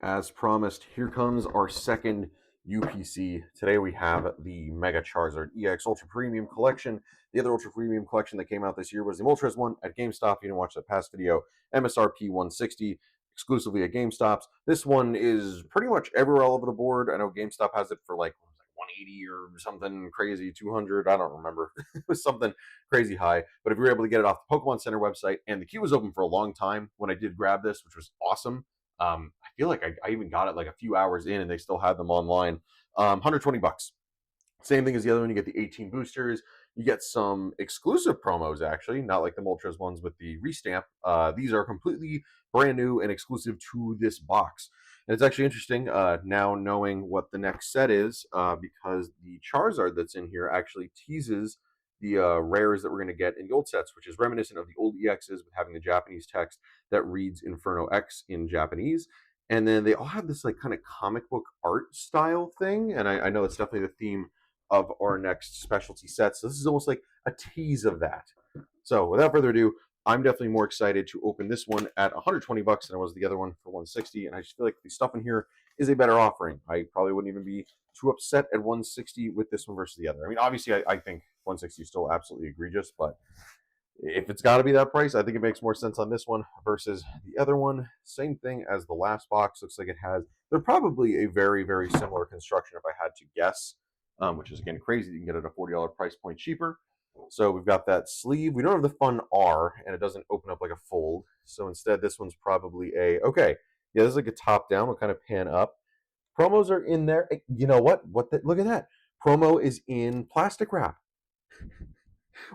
As promised, here comes our second UPC. Today we have the Mega Charizard EX Ultra Premium Collection. The other Ultra Premium Collection that came out this year was the Moltres one at GameStop. You didn't watch that past video. MSRP 160, exclusively at GameStops. This one is pretty much everywhere all over the board. I know GameStop has it for like 180 or something crazy, 200. I don't remember. It was something crazy high. But if you were able to get it off the Pokemon Center website, and the queue was open for a long time when I did grab this, which was awesome. I feel like I even got it like a few hours in, and they still had them online. 120 bucks. Same thing as the other one. You get the 18 boosters. You get some exclusive promos, actually, not like the Moltres ones with the restamp. These are completely brand new and exclusive to this box. And it's actually interesting now knowing what the next set is because the Charizard that's in here actually teases the rares that we're going to get in the old sets, which is reminiscent of the old EXs with having the Japanese text that reads Inferno X in Japanese. And then they all have this like kind of comic book art style thing. And I know it's definitely the theme of our next specialty set. So this is almost like a tease of that. So without further ado, I'm definitely more excited to open this one at 120 bucks than I was the other one for 160. And I just feel like the stuff in here is a better offering. I probably wouldn't even be too upset at 160 with this one versus the other. I mean, obviously, I think 160 is still absolutely egregious, but if it's got to be that price, I think it makes more sense on this one versus the other one. Same thing as the last box. Looks like it has, they're probably a very, very similar construction if I had to guess, which is, again, crazy. You can get it at a $40 price point cheaper. So we've got that sleeve. We don't have the fun R, and it doesn't open up like a fold. So instead, this one's probably a, okay, yeah, this is like a top down. We'll kind of pan up. Promos are in there. You know what? Look at that. Promo is in plastic wrap.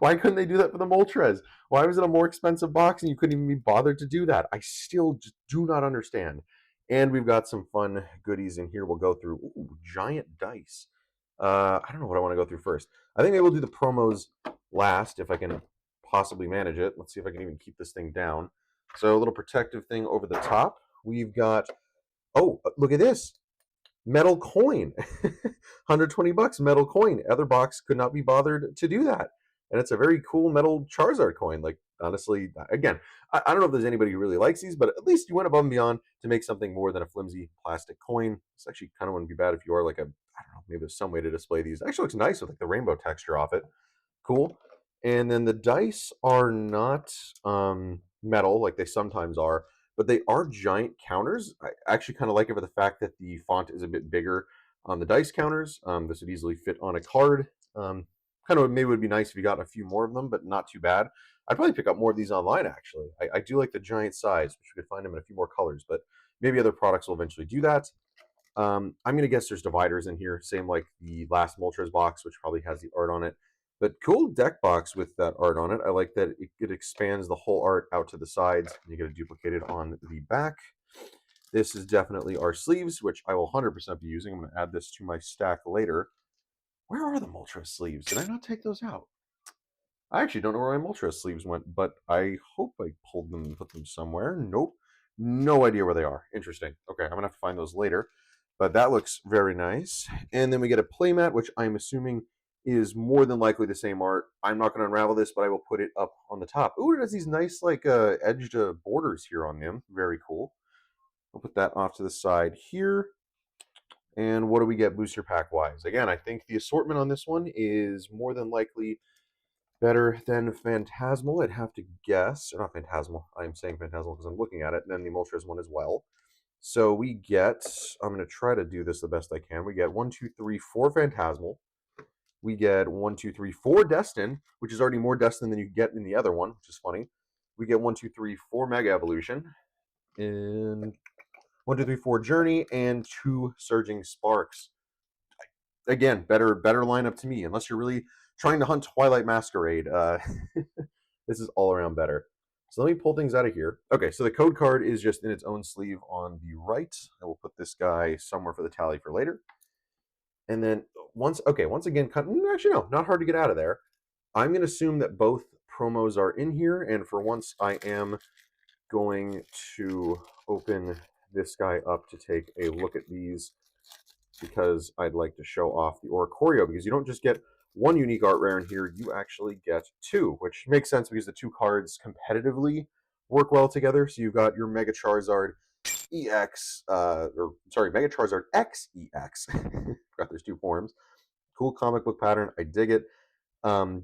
Why couldn't they do that for the Moltres? Why was it a more expensive box and you couldn't even be bothered to do that? I still just do not understand. And we've got some fun goodies in here we'll go through. Ooh, giant dice. I don't know what I want to go through first. I think maybe we'll do the promos last if I can possibly manage it. Let's see if I can even keep this thing down. So a little protective thing over the top. We've got, oh, look at this. Metal coin. 120 bucks, metal coin. Other box could not be bothered to do that. And it's a very cool metal Charizard coin. Like, honestly, again, I don't know if there's anybody who really likes these, but at least you went above and beyond to make something more than a flimsy plastic coin. This actually kind of wouldn't be bad if you are like a, I don't know, maybe there's some way to display these. It actually looks nice with like the rainbow texture off it. Cool. And then the dice are not metal like they sometimes are, but they are giant counters. I actually kind of like it for the fact that the font is a bit bigger on the dice counters. This would easily fit on a card. Kind of maybe would be nice if you got a few more of them, but not too bad. I'd probably pick up more of these online, actually. I do like the giant size, which you could find them in a few more colors, but maybe other products will eventually do that. I'm going to guess there's dividers in here, same like the last Moltres box, which probably has the art on it. But cool deck box with that art on it. I like that it expands the whole art out to the sides. You get it duplicated on the back. This is definitely our sleeves, which I will 100% be using. I'm going to add this to my stack later. Where are the Moltres sleeves? Did I not take those out? I actually don't know where my Moltres sleeves went, but I hope I pulled them and put them somewhere. Nope. No idea where they are. Interesting. Okay, I'm going to have to find those later. But that looks very nice. And then we get a playmat, which I'm assuming is more than likely the same art. I'm not going to unravel this, but I will put it up on the top. Ooh, it has these nice like edged borders here on them. Very cool. I'll put that off to the side here. And what do we get booster pack wise? Again, I think the assortment on this one is more than likely better than Phantasmal. I'd have to guess. Or not Phantasmal. I'm saying Phantasmal because I'm looking at it. And then the Moltres one as well. So we get, I'm going to try to do this the best I can. We get 1, 2, 3, 4 Phantasmal. We get 1, 2, 3, 4 Destin, which is already more Destin than you get in the other one, which is funny. We get 1, 2, 3, 4 Mega Evolution. And 1, 2, 3, 4 Journey, and 2 Surging Sparks. Again, better lineup to me. Unless you're really trying to hunt Twilight Masquerade, this is all around better. So let me pull things out of here. Okay, so the code card is just in its own sleeve on the right. I will put this guy somewhere for the tally for later. And then once again, actually no, not hard to get out of there. I'm going to assume that both promos are in here, and for once I am going to open this guy up to take a look at these because I'd like to show off the Oricorio, because you don't just get one unique art rare in here, you actually get 2, which makes sense because the 2 cards competitively work well together. So you've got your Mega Charizard EX, or sorry, Mega Charizard XEX. Forgot there's two forms. Cool comic book pattern. I dig it.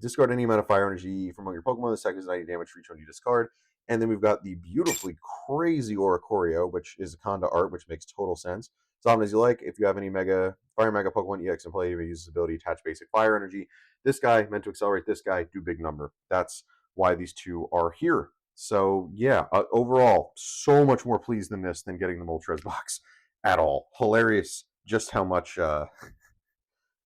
Discard any amount of fire energy from among your Pokemon. The second is 90 damage for each one you discard. And then we've got the beautifully crazy Oricorio, which is a Conda art, which makes total sense. As often as you like, if you have any Fire Mega Pokemon EX in play, you may use this ability to attach basic fire energy. This guy, meant to accelerate this guy, do big number. That's why these two are here. So, yeah, overall, so much more pleased than this than getting the Moltres box at all. Hilarious just how much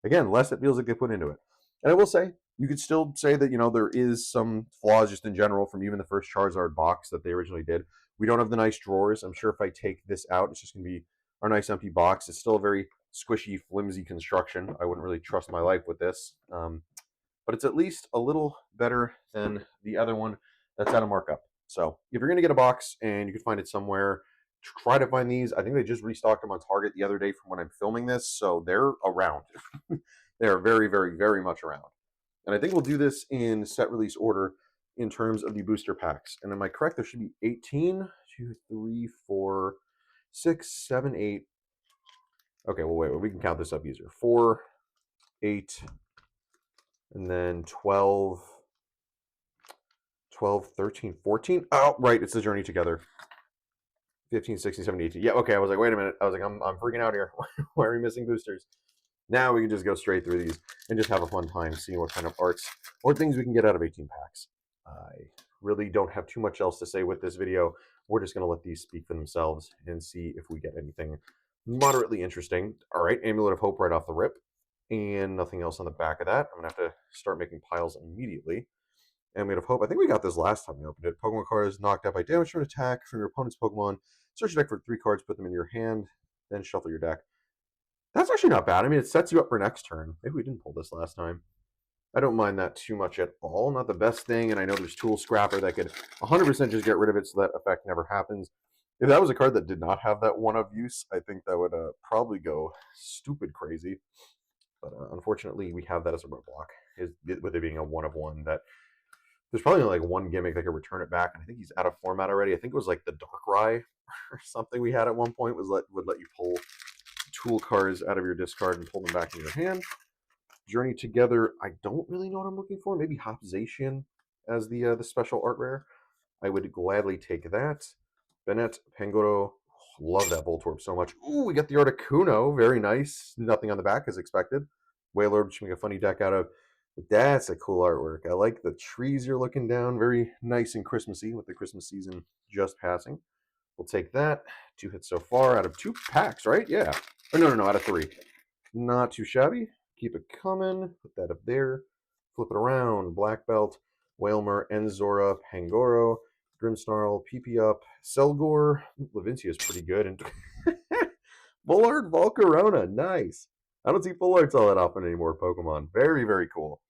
again, less it feels like they put into it. And I will say, you could still say that, there is some flaws just in general from even the first Charizard box that they originally did. We don't have the nice drawers. I'm sure if I take this out, it's just going to be our nice empty box. It's still a very squishy, flimsy construction. I wouldn't really trust my life with this. But it's at least a little better than the other one that's at a markup. So if you're going to get a box and you can find it somewhere, try to find these. I think they just restocked them on Target the other day from when I'm filming this, so they're around. They are very, very, very much around. And I think we'll do this in set release order in terms of the booster packs. And am I correct? There should be 18, 2, 3, 4, 6, 7, 8. Okay, well, wait, we can count this up easier. 4, 8, and then 12, 13, 14. Oh, right, it's the Journey Together. 15, 16, 17, 18. Yeah, okay, I was like, wait a minute. I was like, I'm freaking out here. Why are we missing boosters? Now we can just go straight through these and just have a fun time seeing what kind of arts or things we can get out of 18 packs. I really don't have too much else to say with this video. We're just going to let these speak for themselves and see if we get anything moderately interesting. All right, Amulet of Hope right off the rip. And nothing else on the back of that. I'm going to have to start making piles immediately. Amulet of Hope. I think we got this last time we opened it. Pokemon cards knocked out by damage from an attack from your opponent's Pokemon. Search your deck for 3 cards, put them in your hand, then shuffle your deck. That's actually not bad. I mean, it sets you up for next turn. Maybe we didn't pull this last time. I don't mind that too much at all. Not the best thing, and I know there's Tool Scrapper that could 100% just get rid of it so that effect never happens. If that was a card that did not have that one of use, I think that would probably go stupid crazy. But unfortunately, we have that as a roadblock, with it being a one of one. That there's probably only like one gimmick that could return it back, and I think he's out of format already. I think it was like the Darkrai or something we had at one point would let you pull tool cards out of your discard and pull them back in your hand. Journey Together, I don't really know what I'm looking for. Maybe Hopzation as the special art rare. I would gladly take that. Bennett, Pangoro, love that Voltorb so much. Ooh, we got the Articuno, very nice. Nothing on the back as expected. Wailord, which make a funny deck out of. But that's a cool artwork. I like the trees you're looking down. Very nice and Christmassy with the Christmas season just passing. We'll take that. 2 hits so far out of 2 packs, right? Yeah. Oh, no, out of 3. Not too shabby. Keep it coming. Put that up there. Flip it around. Black Belt, Wailmer, Enzora, Pangoro, Grimmsnarl, PP up, Selgor. Levincia is pretty good. And Bullard, Volcarona. Nice. I don't see full arts all that often anymore, Pokemon. Very, very cool.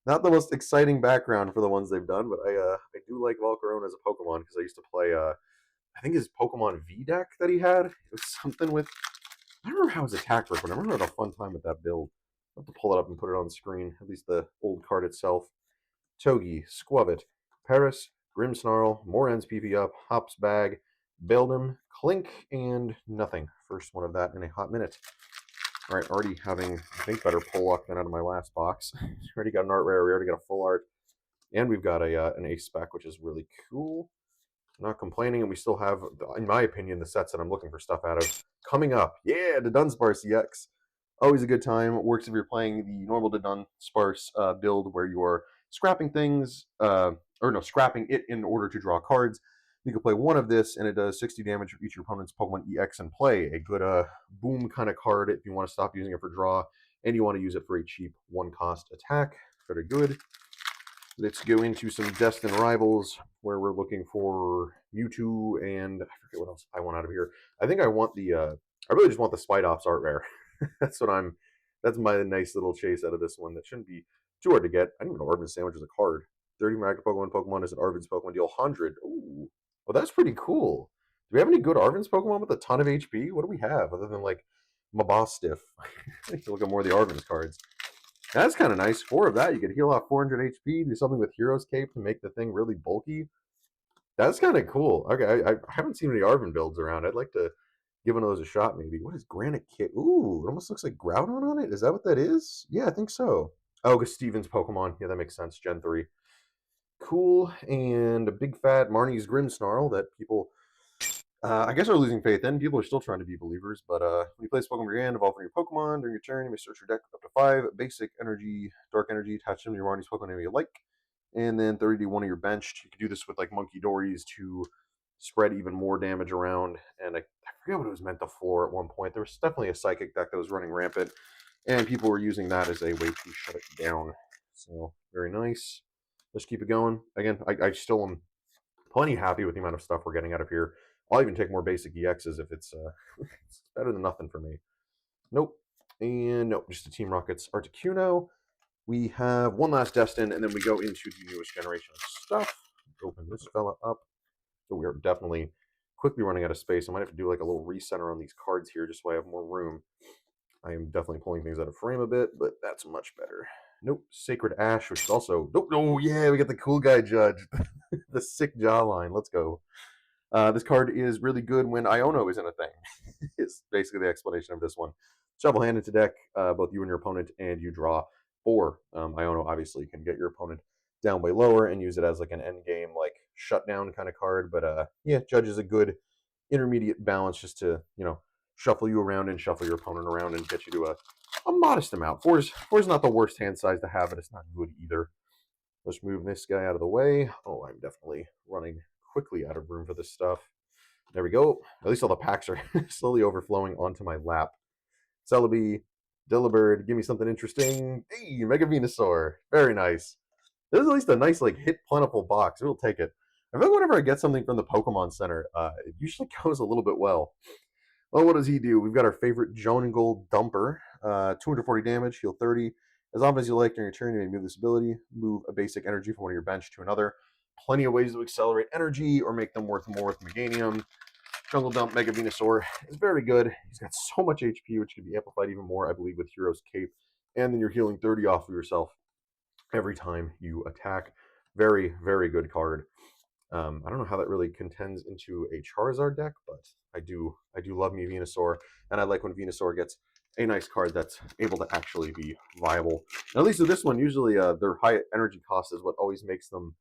Not the most exciting background for the ones they've done, but I do like Volcarona as a Pokemon because I used to play I think his Pokemon V deck that he had. It was something with, I don't remember how his attack worked, but I remember I had a fun time with that build. I'll have to pull it up and put it on the screen, at least the old card itself. Togi, Squabbit, Paris, Grimmsnarl, Morans PP up, Hops Bag, Beldum, Clink, and nothing. First one of that in a hot minute. All right, already having, I think, better pull luck than out of my last box. Already got an art rare, we already got a full art, and we've got an ace spec, which is really cool. Not complaining, and we still have, in my opinion, the sets that I'm looking for stuff out of coming up. Yeah, the Dunsparce CX. Always a good time. It works if you're playing the normal Dunsparce build where you are scrapping things, scrapping it in order to draw cards. You can play one of this, and it does 60 damage for each of your opponent's Pokemon EX in play. A good boom kind of card if you want to stop using it for draw, and you want to use it for a cheap one-cost attack. Very good. Let's go into some Destined Rivals, where we're looking for Mewtwo, and I forget what else I want out of here. I think I want the, I really just want the Spidops art rare. That's my nice little chase out of this one. That shouldn't be too hard to get. I didn't even know Arvin's Sandwich is a card. 30 Mega Pokemon is an Arvin's Pokemon deal 100. Ooh, well, that's pretty cool. Do we have any good Arvin's Pokemon with a ton of HP? What do we have other than like Mabostiff? I need to look at more of the Arvin's cards. That's kind of nice. 4 of that. You could heal off 400 HP, do something with Hero's Cape to make the thing really bulky. That's kind of cool. Okay, I haven't seen any Arvin builds around. I'd like to give one of those a shot, maybe. What is Granite Kit? Ooh, it almost looks like Groudon on it. Is that what that is? Yeah, I think so. Oh, because Steven's Pokemon. Yeah, that makes sense. Gen 3. Cool. And a big fat Marnie's Grimmsnarl that people, I guess, are losing faith in. People are still trying to be believers, but when you play this Pokemon your hand, evolve one of your Pokemon during your turn, you may search your deck up to 5 basic energy, dark energy, attach them to your Marnie's Pokemon name you like, and then 30 to one of your benched. You can do this with like Monkey Dories to spread even more damage around. And I forget what it was meant to floor at one point. There was definitely a psychic deck that was running rampant, and people were using that as a way to shut it down. So very nice. Let's keep it going. Again, I still am plenty happy with the amount of stuff we're getting out of here. I'll even take more basic EXs if it's, it's better than nothing for me. Nope. And nope, just a Team Rockets Articuno. We have one last Destin, and then we go into the newest generation of stuff. Open this fella up. So we are definitely quickly running out of space. I might have to do like a little recenter on these cards here just so I have more room. I am definitely pulling things out of frame a bit, but that's much better. Nope, Sacred Ash, which is also... Nope, oh yeah, we got the cool guy judge. The sick jawline, let's go. This card is really good when Iono isn't a thing. It's basically the explanation of this one. Shovel hand into deck, both you and your opponent, and you draw 4. Iono obviously can get your opponent down way lower and use it as like an end game, like shutdown kind of card. But yeah, Judge is a good intermediate balance just to, you know, shuffle you around and shuffle your opponent around and get you to a modest amount. Four's not the worst hand size to have, but it's not good either. Let's move this guy out of the way. Oh, I'm definitely running quickly out of room for this stuff. There we go. At least all the packs are slowly overflowing onto my lap. Celebi, Delibird, give me something interesting. Hey, Mega Venusaur. Very nice. This is at least a nice, like, hit plentiful box. We'll take it. I feel like whenever I get something from the Pokemon Center, it usually goes a little bit well. Well, what does he do? We've got our favorite Joan and Gold Dumper. 240 damage, heal 30. As often as you like during your turn, you may move this ability. Move a basic energy from one of your bench to another. Plenty of ways to accelerate energy or make them worth more with Meganium. Jungle Dump Mega Venusaur is very good. He's got so much HP, which can be amplified even more, I believe, with Hero's Cape. And then you're healing 30 off of yourself every time you attack. Very, very good card. I don't know how that really contends into a Charizard deck, but I do love me Venusaur, and I like when Venusaur gets a nice card that's able to actually be viable. And at least with this one, usually their high energy cost is what always makes them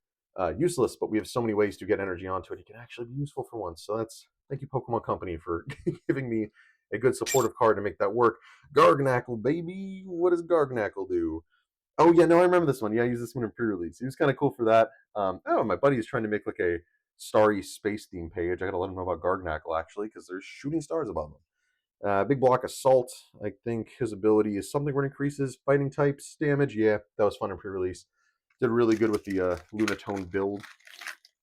useless, but we have so many ways to get energy onto it. It can actually be useful for once. So that's, thank you Pokemon Company for giving me a good supportive card to make that work. Garganackle, baby! What does Garganackle do? Oh yeah, no, I remember this one. Yeah, I used this one in pre-release. He was kind of cool for that. Oh, my buddy is trying to make like a starry space theme page. I gotta let him know about Garganackle actually, because there's shooting stars above him. Big block assault. I think his ability is something where it increases fighting types damage. Yeah, that was fun in pre-release. Did really good with the Lunatone build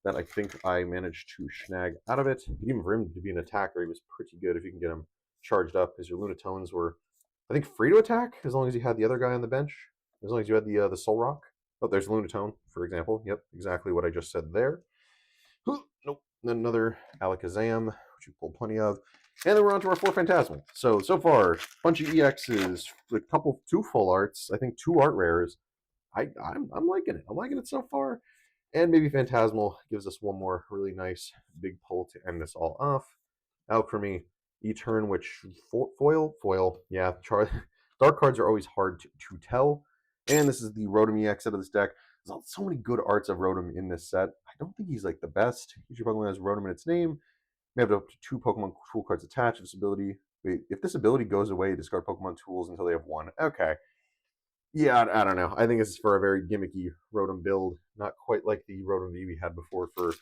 that I think I managed to snag out of it. Even for him to be an attacker, he was pretty good if you can get him charged up, because your Lunatones were, I think, free to attack as long as you had the other guy on the bench. As long as you had the Soul Rock. Oh, there's Lunatone, for example. Yep, exactly what I just said there. Nope. Then another Alakazam, which we pulled plenty of. And then we're on to our 4 Phantasmal. So far, bunch of EXs, a couple, 2 full arts, I think 2 art rares. I'm liking it. I'm liking it so far. And maybe Phantasmal gives us one more really nice big pull to end this all off. Alchemy, E-Turn, which foil. Yeah, dark cards are always hard to tell. And this is the Rotom EX out of this deck. There's so many good arts of Rotom in this set. I don't think he's like the best. Each Pokemon has Rotom in its name. We have up to 2 Pokemon tool cards attached to this ability. Wait, if this ability goes away, discard Pokemon tools until they have 1. Okay. Yeah, I don't know. I think this is for a very gimmicky Rotom build. Not quite like the Rotom V we had before for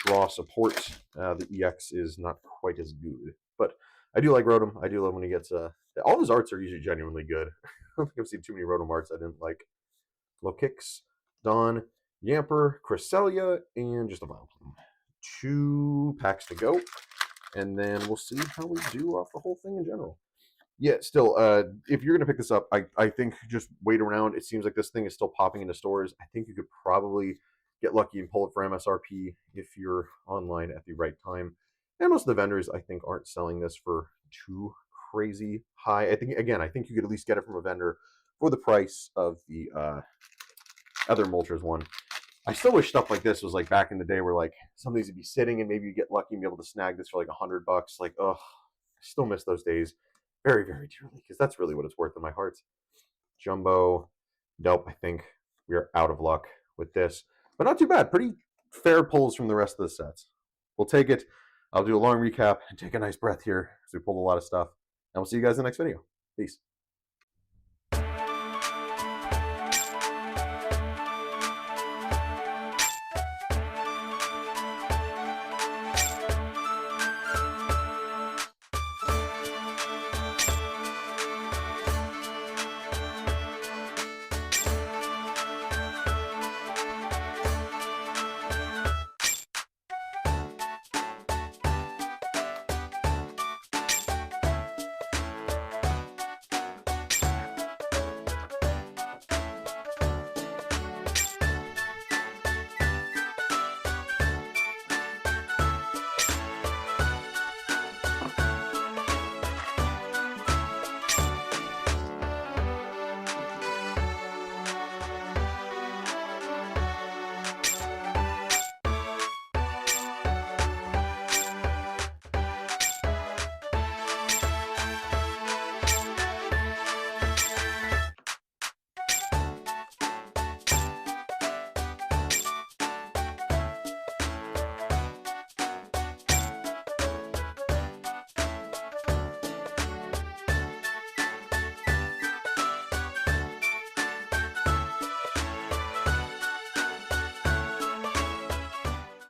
draw support. The EX is not quite as good. But I do like Rotom. I do love when he gets... all his arts are usually genuinely good. I don't think I've seen too many Rotom arts I didn't like. Lokix, Dawn, Yamper, Cresselia, and just a Vileplume. 2 packs to go. And then we'll see how we do off the whole thing in general. Yeah, still, if you're going to pick this up, I think just wait around. It seems like this thing is still popping into stores. I think you could probably get lucky and pull it for MSRP if you're online at the right time. And most of the vendors, I think, aren't selling this for too crazy high. I think, again, I think you could at least get it from a vendor for the price of the other Moltres one. I still wish stuff like this was like back in the day where like some of these would be sitting and maybe you get lucky and be able to snag this for like $100. Like, oh, I still miss those days very, very dearly because that's really what it's worth in my heart. Jumbo, nope, I think we are out of luck with this, but not too bad. Pretty fair pulls from the rest of the sets. We'll take it. I'll do a long recap and take a nice breath here because we pulled a lot of stuff. And we'll see you guys in the next video. Peace.